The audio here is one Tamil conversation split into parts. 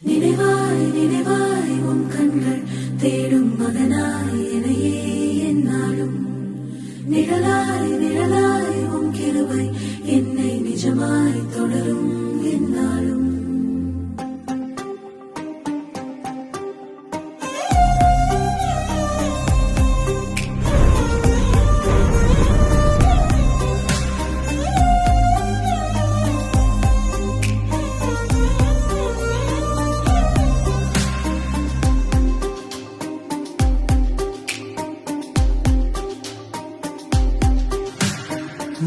நினைவாய் நினைவாய் உன் கண்கள் தேடும் மகனாய் எனையே என்னாலும் நிழலாய் நிழலாய் உன் கிருபை என்னை நிஜமாய் தொடரும் என்னாலும்.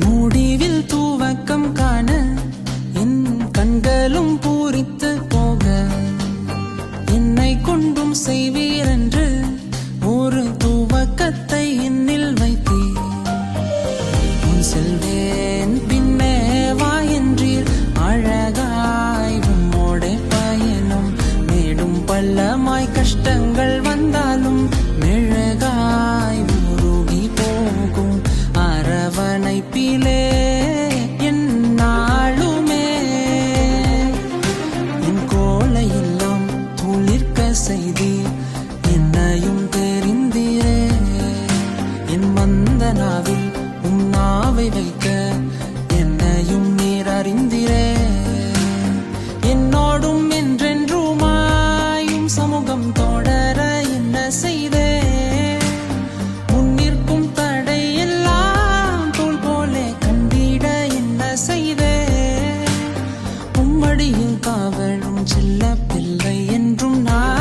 முடிவில் தூவக்கம் காண என் கண்களும் பூரித்து போக என்னை கொண்டும் செய்வீரென்று ஒரு தூவக்கத்தை என்னில் வைத்தீர். உன் செல்வேன் பின்னே வா என்றீர். அழகாய் உம்மோடே பயணம் மேடும் பள்ளமாய் கஷ்டங்கள் வந்தாலும் மெழுகாய் உருகி போகும் அரவணைப்பிலே என்னாலுமே என் கோலையெல்லாம் துளிர்க்க செய்தீர். என்னையும் தெரிந்தீரே. என் மந்த நாவில் உம் நாவை வைக்க என்னையும் நீர் அறிந்தீரே. என்னோடும் என்றென்றுமாயும் சமூகம் தொடர என்ன செய்தே. காவலும் செல்ல பிள்ளை என்றும் நான்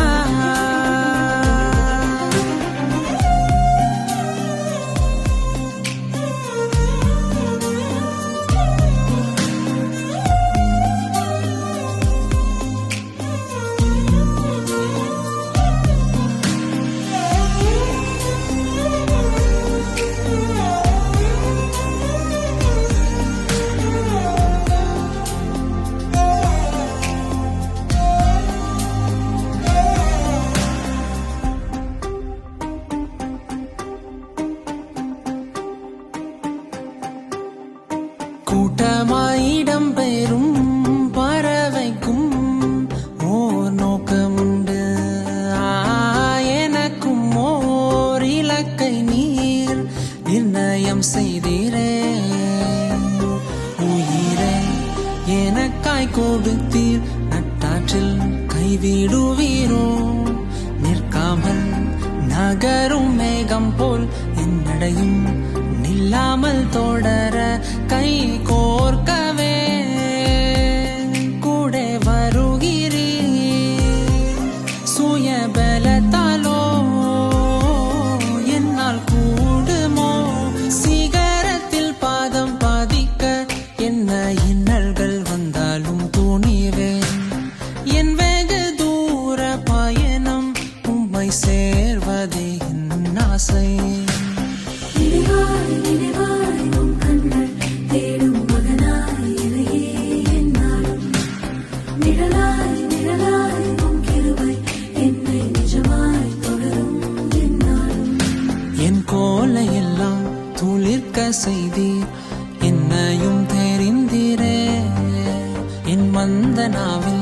கூட்டமாயிடம் பெயரும் பறவைக்கும் ஓர் நோக்கமுண்டு. எனக்கும் ஓர் இலக்கை நீர் நிர்ணயம் செய்தீரே. உயிரை எனக்காய் கொடுத்தீர். நட்டாற்றில் கைவிடுவீரோ. நிற்காமல் நகரும் மேகம் போல் என்னடையும் நில்லாமல் தொடர கை கோர்க்கவே கூட வருகிறீர். சுயபலத்தாலோ என்னால் கூடுமோ. சிகரத்தில் பாதம் பாதிக்க என்ன இன்னல்கள் வந்தாலும் துணிவேன். என் வெகு தூர பயணம் உம்மை சேர்வதே என் ஆசை. நினைவாய் நினைவாய் உன் கண்கள் தேடும் மகனாய் எனையே என்னாலும் நிழலாய் நிழலாய் உன் கிருபை என்னை நிஜமாய் தொடரும் என்னாலும். என் கோலையெல்லாம் துளிர்க்க செய்தீர். என்னையும் தெரிந்தீரே. என் மந்த நாவில்